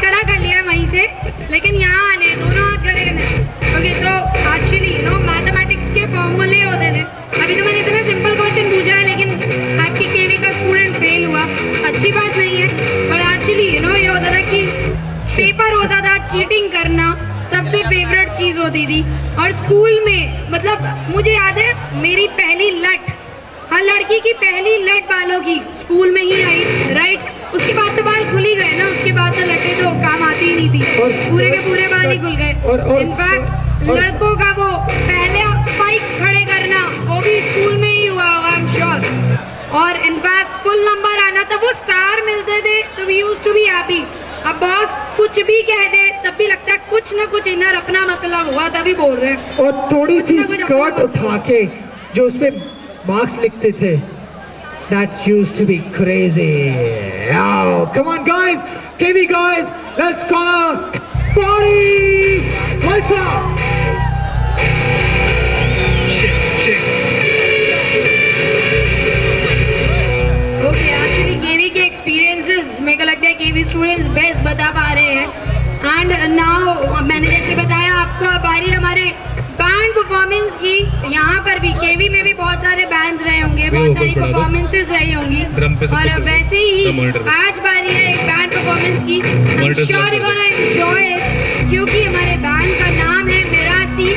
खड़ा कर लिया वहीं से, लेकिन यहाँ आने दोनों हाथ खड़े करने। ओके, तो एक्चुअली मैथमेटिक्स के फॉर्मूले होते थे। अभी तो मैंने इतना सिंपल क्वेश्चन पूछा है, लेकिन आपकी केवी का स्टूडेंट फेल हुआ, अच्छी बात नहीं है। पर एक्चुअली ये होता था कि पेपर होता था, चीटिंग करना सबसे फेवरेट चीज़ होती थी। और स्कूल में मतलब मुझे याद है मेरी पहली लट, हर लड़की की पहली लट बालों की स्कूल में ही आई, राइट। उसके बाद तो बाल खुल ही गए ना, उसके बाद तो लटें तो काम आती ही नहीं थी, पूरे के पूरे बाल ही खुल गए। इनफैक्ट लड़कों का वो पहले स्पाइक्स खड़े करना वो भी स्कूल में ही हुआ होगा, आई एम श्योर। और इनफैक्ट फुल नंबर आना, तब वो स्टार मिलते थे तो we used to be happy. अब बॉस कुछ भी कह दे तब भी लगता है कुछ ना कुछ इनर अपना मतलब हुआ, तभी बोल रहे हैं। और थोड़ी सी स्कर्ट उठा के जो उसपे मार्क्स लिखते थे, that used to be crazy. Oh, come on guys, KV guys, let's gonna party! Lights off! Shit. Okay, actually KV के experiences मेरे को लगता है KV स्टूडेंट्स बेस्ट बता पा रहे हैं। एंड नाउ मैंने जैसे बताया आपको, अब बारी हमारे बैंड परफॉर्मेंस की। यहाँ पर भी केवी में भी बहुत सारे बैंड्स रहे होंगे, बहुत सारी परफॉर्मेंसेस रही होंगी, और वैसे ही आज बारी है एक बैंड परफॉर्मेंस की। I'm sure you're gonna enjoy it, क्योंकि हमारे बैंड का नाम है Mirasi.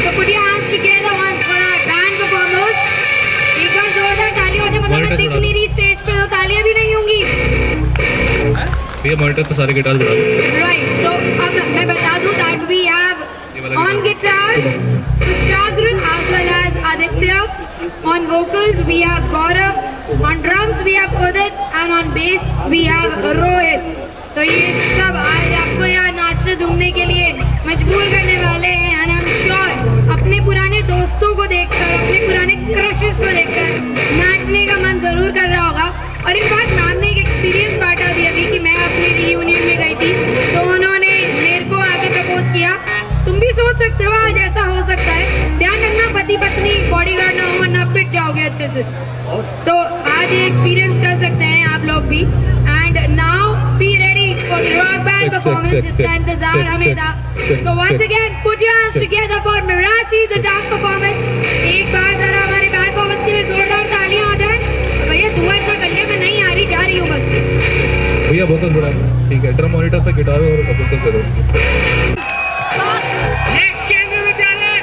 So put your hands together once for our band performers. एक बार जोरदार ताली हो जाए, मतलब मैं दिख नहीं रही स्टेज पे तो तालियां भी नहीं होंगी। ये मॉनिटर पे सारे गिटार बजा दो। राइट, तो अब मैं बता दूं that we have on guitars Kushagra as well as Aditya, on vocals we have Gaurav, on drums we have Udit, and on bass we have Rohit। तो ये सब आज आपको यहाँ नाचने धूमने के लिए मजबूर करने वाले हैं। and I'm sure अपने पुराने दोस्तों को देखकर, अपने पुराने क्रशेस को देखकर नाचने का मन जरूर कर रहा होगा। और इन बात मैम ने एक एक्सपीरियंस बांटा अभी कि मैं अपने रीयूनियन में गई थी तो उन्होंने मेरे को आके प्रपोज किया। तुम भी सोच सकते हो आज ऐसा हो सकता है, ध्यान रखना पति पत्नी बॉडीगार्ड ना हो वरना पिट जाओगे अच्छे से। तो आज ये एक्सपीरियंस कर सकते हैं आप लोग भी। And now be ready for the rock band performance, जिसका इंतजार हमें था। So once again put your hands together for Mirasi the dance performance. एक बार जरा हमारे बैंड परफॉर्मेंस के लिए जोरदार तालियां हो जाए। भैया दुआ इतना कर लिया, मैं नहीं आ रही, जा रही हूँ बस। भैया बहुत बड़ा, ठीक है। ड्रम मॉनिटर पे गिटार और कबूतर करो। ये केंद्र विद्यालय,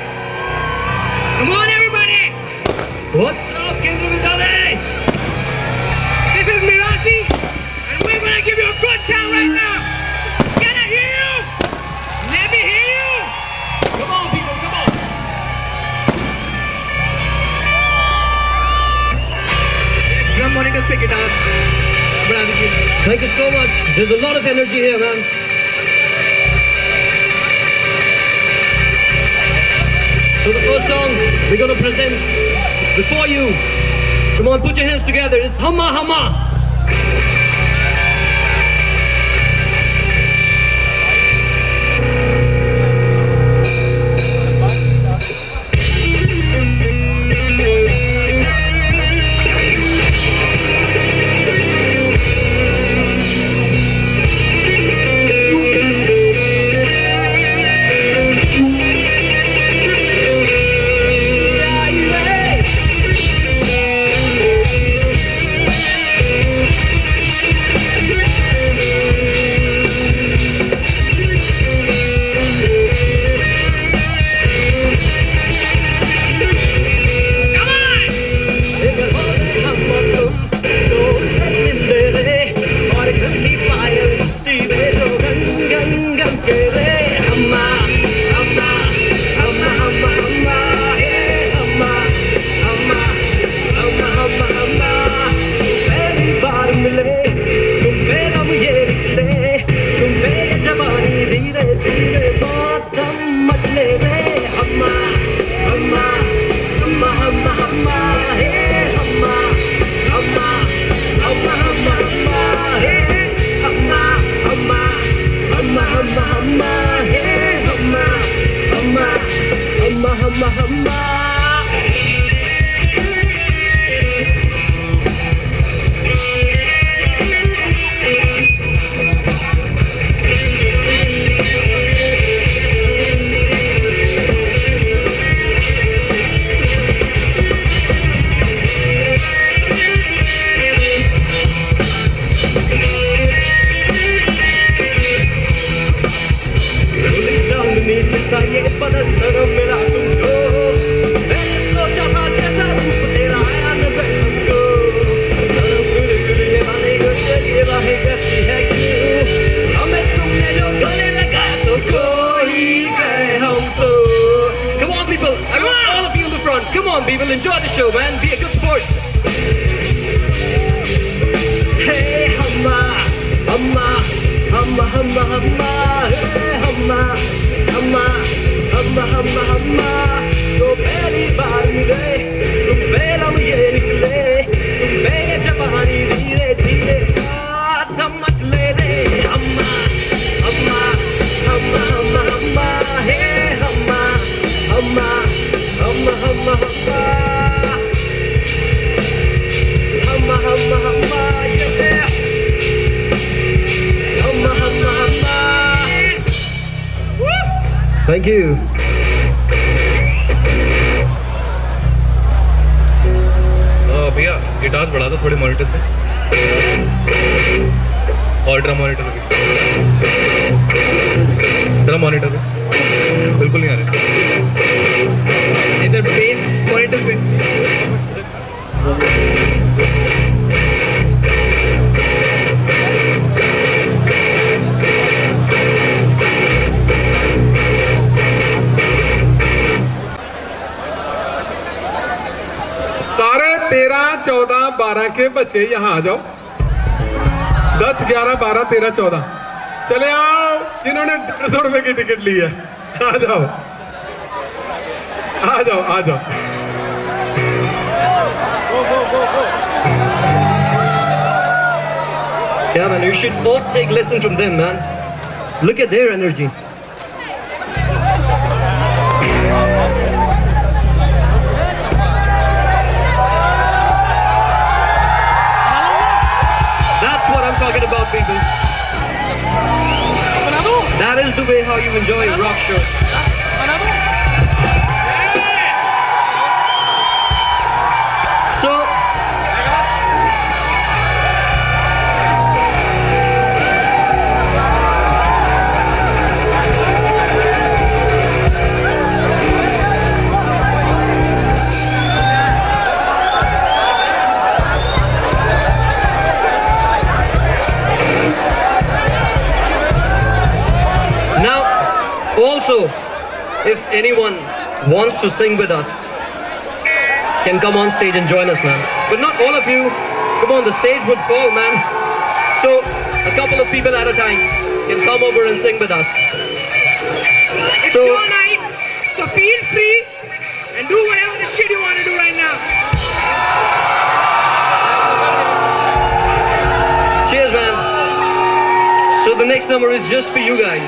come on everybody, what's up केंद्र विद्यालय, this is Mirasi and we're gonna give you a good time right now. Can I hear you? Let me hear you. Come on people, come on. Drum monitors पे guitar बढ़ा दीजिए। Thank you so much. There's a lot of energy here, man. So the first song we're going to present before you, come on, put your hands together, it's Humma Humma. people. Enjoy the show, man. Be a good sport. Hey, humma, humma, humma, humma, humma. Hey, humma, humma, humma, humma, humma. तो पहली बार मिले, तुम बेलम ये निकले, तुम बेजबानी धीरे धीरे दम मच ले रे. humma, humma, humma, humma, humma. Hey, humma, humma, humma, humma, humma. Humma, humma, humma, yeah. Humma, humma, humma. Woo! Thank you. भैया गिटार्स बढ़ा दो थोड़ी मॉनिटर पे और ड्रम मॉनिटर पे ड्रम मॉनिटर पे बिल्कुल नहीं आ रहे इधर बेस मॉनिटर्स पे सारे 13, 14, 12 के बच्चे यहाँ आ जाओ. 10, 11, 12, 13, 14 चले आओ. जिन्होंने 150 रुपए की टिकट ली है आ जाओ, आ जाओ, आ जाओ. Yeah, man, you should all take lessons from them, man. Look at their energy. That's what I'm talking about, people. That is the way how you enjoy a rock show. So, now, also, if anyone wants to sing with us, can come on stage and join us, man. But not all of you. Come on, the stage would fall, man. So, a couple of people at a time can come over and sing with us. It's So- your night, so feel free and do whatever the shit you want to do right now. Cheers, man. So the next number is just for you guys.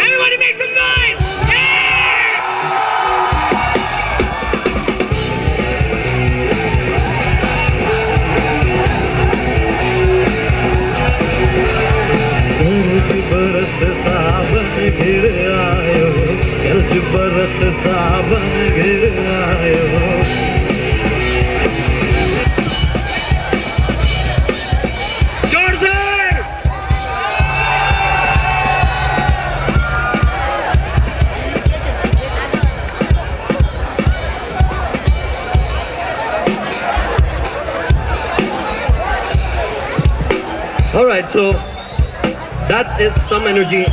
Everybody make some noise! Yeah! बरस सावन घिर आयो, गरज बरस सावन घिर आयो. Jordan! All right, so that is some energy.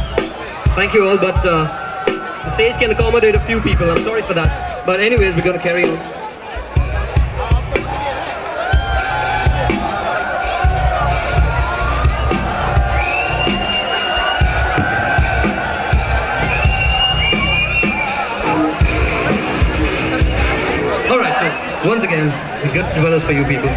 Thank you all, but the stage can accommodate a few people. I'm sorry for that. But anyways, we're gonna carry on. All right, so once again, good dwellers for you people.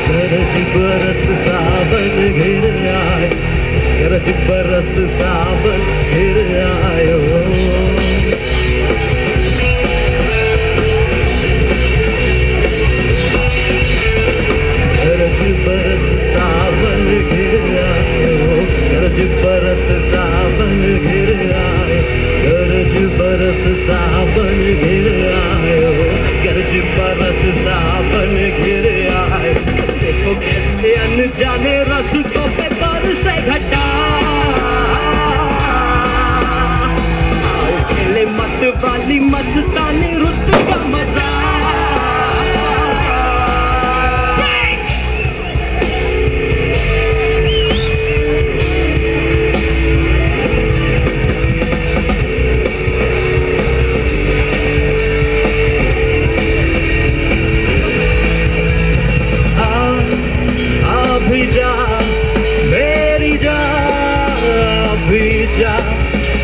गरज बरस सावन घिर आयो, गरज बरस सावन गिर आयो गरज बरस सावन गिर आयो गरज बरस सावन गिर आयो गरज बरस सावन गिर आयो गरज बरस सावन गिर आयो देखो कैसे अनजाने रस्तों पे बरसे घटा आओ खेले मत वाली मस्तानी रुत का मजा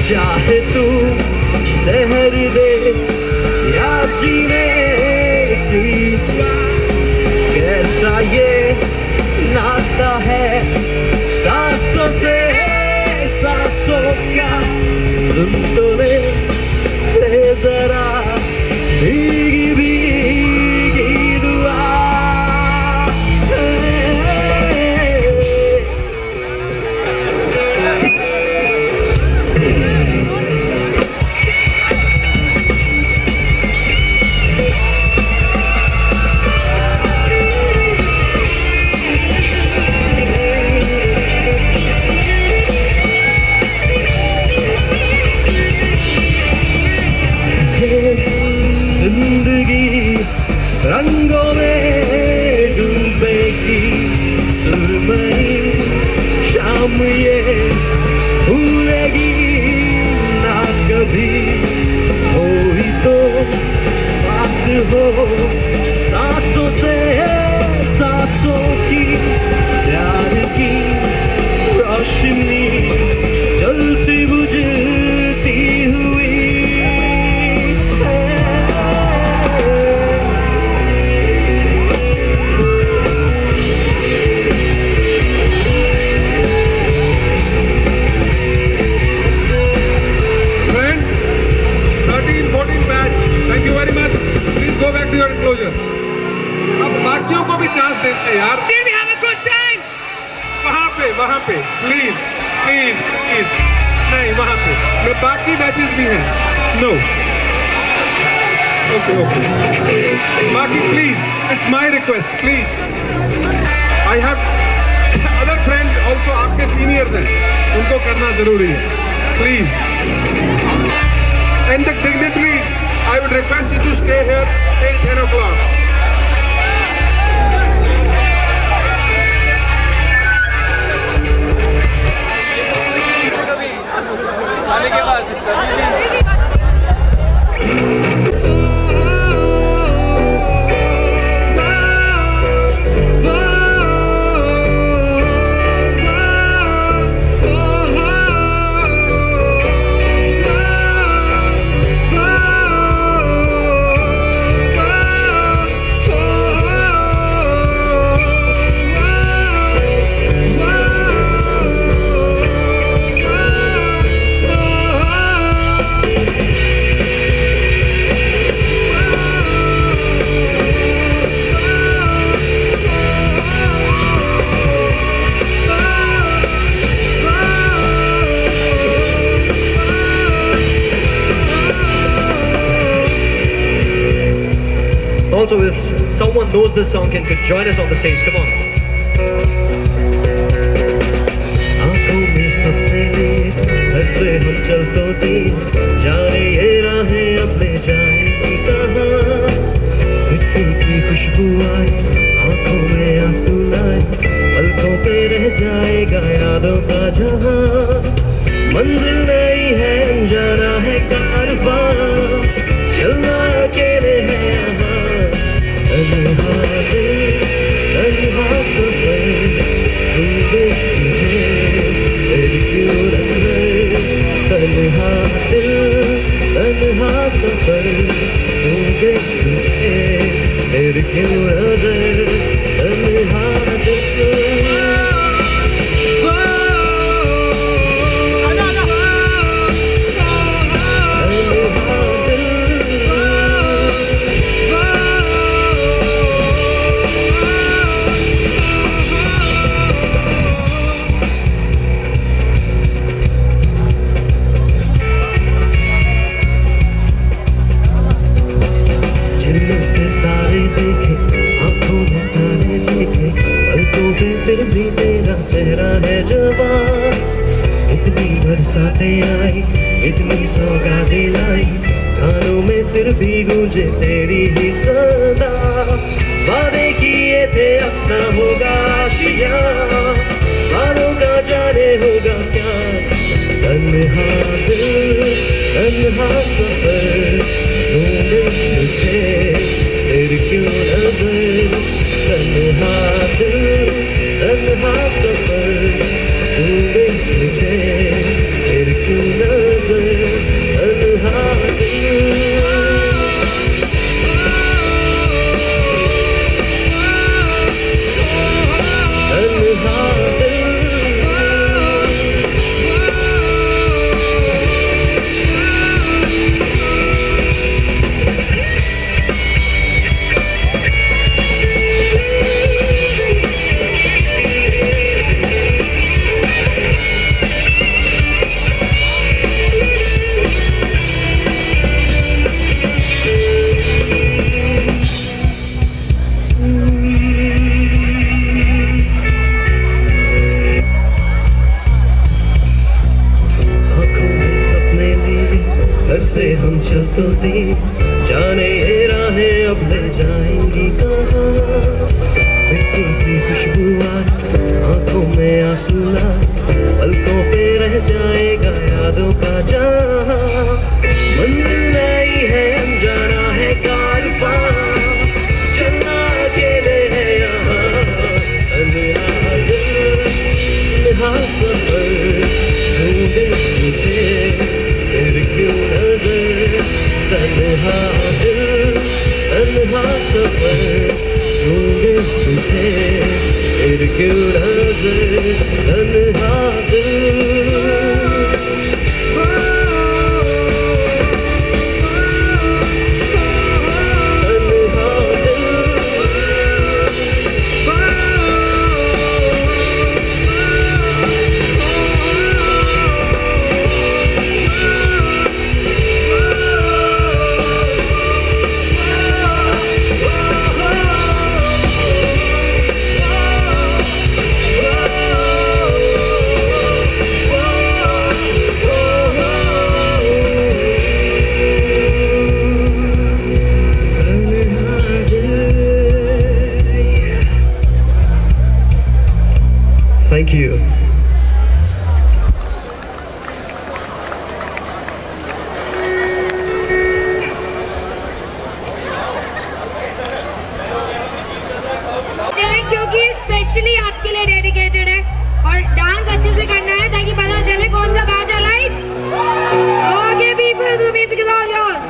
चाहे तू शहर दे या जीने की कैसा ये नाता है सांसों से सांसों का सुन तो ले जरा भीगी भीगी दुआ रंगों में डूबेगी सुरमई शाम ये भूलेगी ना कभी कोई तो बात हो सांसों से सांसों की प्यार की रोशनी जलती बुझती हुई अब बाकियों को भी चांस देते हैं यार Did we have a good time? वहाँ पे प्लीज प्लीज प्लीज नहीं वहाँ पे मैं बाकी मैचेस भी हैं नो ओके ओके बाकी please it's my request please I have other friends also आपके सीनियर्स हैं उनको करना जरूरी है please and the dignitaries I would request you to stay here till 10 o'clock. Also, if someone knows this song, can join us on the stage. Come on. आँखों में सपने ऐसे हम चलते दिन जाने ये राहें अब ले जाएंगी कहाँ मिट्टी की खुशबू आए आँखों में आंसू लाए पलकों पे रह जाएगा यादों का जहाँ मंजिल नहीं है अनजाना है कारवां चलना अकेले है यहाँ तन्हा दिल तन्हा सफर तुम देख मुझे तेरी क्यों नजर तन्हा दिल तन्हा सफर तुम देख मुझे तेरी क्यों नजर तन्हा दिल आई, इतनी सौगातें लाई, कानों में फिर भी गूंजे तेरी ही सदा। वादे किए थे अपना होगा आशिया, वादों का जाने होगा क्या। तन्हा दिल तन्हा सफर ढूंढे तुझे फिर क्यों नजर। तन्हा दिल तन्हा सफर ढूंढे तुझे फिर क्यों नजर। तन्हा दिल से हम चल तो दी, जाने ये राहें अब ले जाएंगी कहाँ। मिट्टी की खुशबू आए, आंखों में आंसू लाए, पलकों पे रह जाएगा यादों का जहां। मंजिल नई है अनजाना है कारवां, चलना अकेले है यहाँ। तन्हा दिल तन्हा सफर ढूंढे तुझे फिर क्यों नजर। तन्हा दिल तन्हा सफर ढूंढे तुझे फिर क्यों नजर। तन्हा दिल Thank you. क्योंकि स्पेशली आपके लिए डेडिकेटेड है और डांस अच्छे से करना है ताकि पता चले कौन सा बाजा right. Okay people, the music is all yours.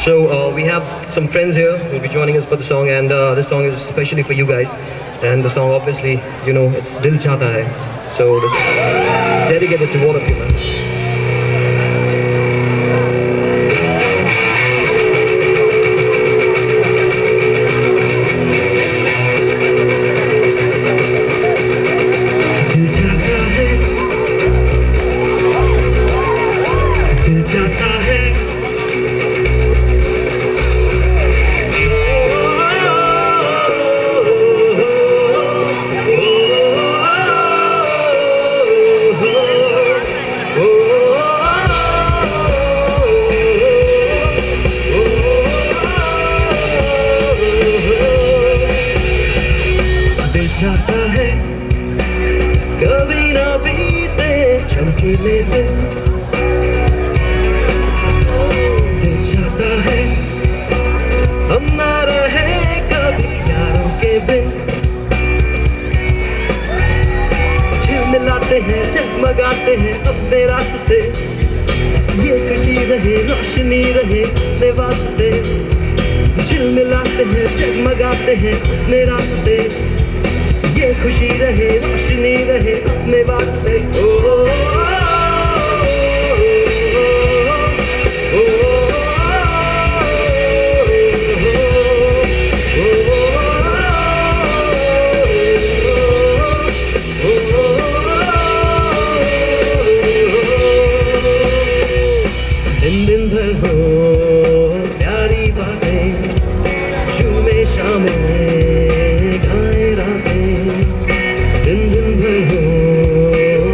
So we have some friends here who will be joining us for the song, and this song is especially for you guys. And the song, obviously, you know, it's Dil Chahta Hai. So this is dedicated to all of you, man. दिल चाहता है, दिल चाहता है, चाहता है कभी ना बीते चमकीले दिन। दिल चाहता है हम ना रहे कभी यारों के बिन। झिलमिलाते हैं जगमगाते हैं अपने रास्ते, ये खुशी रहे रोशनी रहे अपने वास्ते। झिलमिलाते हैं जगमगाते हैं अपने रास्ते, ये खुशी रहे रोशनी रहे अपने वास्ते। दिन दिन भर हो प्यारी बातें, झूमे शामें गाए रातें। दिन दिन भर हो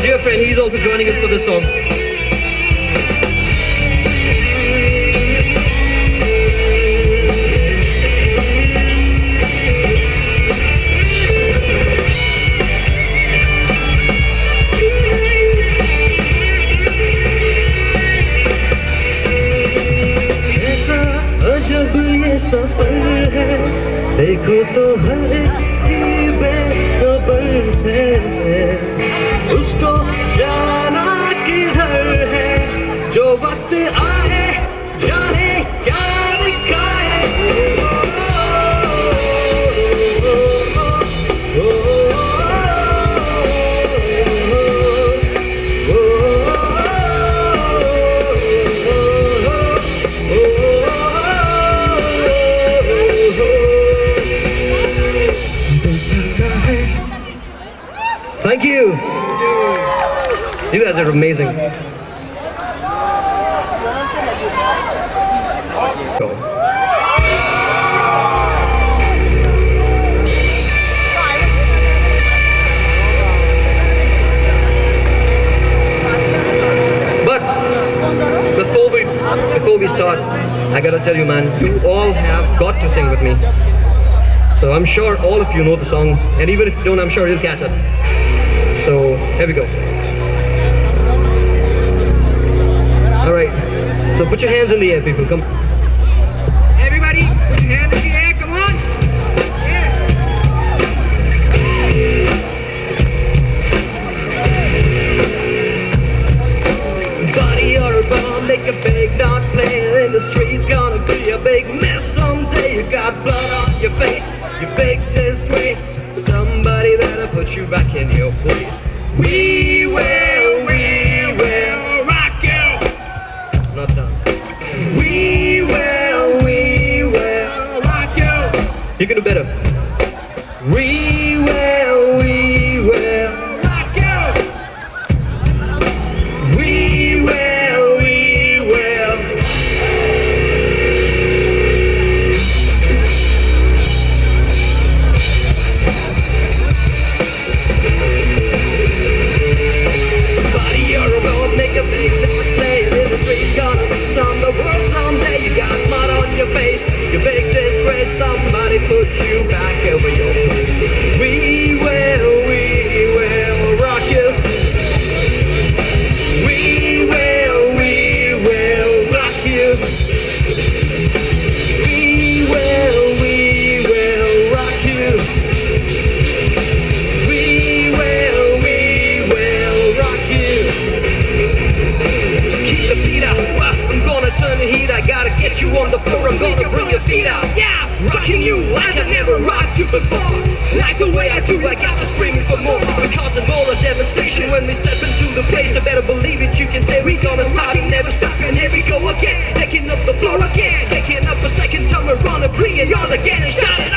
dear friend, he's also joining us for this song. जब ये सफर है देखो तो हर एक बेखबर है उसको जाना किधर है जो वक्त आए जाने क्या दिखाए Thank you. You guys are amazing. Go. But before we start, I gotta tell you, man, you all have got to sing with me. So I'm sure all of you know the song, and even if you don't, I'm sure you'll catch it. So here we go. All right. So put your hands in the air, people. Come. Everybody, put your hands in the air. Come on. Yeah. Buddy, you're a bum, make a big noise playing in the streets. Gonna be a big mess someday. You got blood on your face, you big disgrace. Somebody better put you back in your place. We will rock you. Not done. We will rock you. You can do better. We will rock you. we will. Make a big display in the street, gonna be on the world someday. You got mud on your face, you big disgrace. Somebody put you back over your place. We will rock you. We will rock you. We will rock you. We will rock you. Keep the beat up, I'm gonna turn the heat. I gotta get you on the floor, I'm gonna bring your feet out. Yeah, rocking you like I never rocked you before. Like the way I do, I got you screaming for more. We're causing all the devastation when we step into the place. You better believe it, you can say we gonna start and never stop. And here we go again, taking up the floor again. Taking up a second time, we're gonna bring it on again and shout it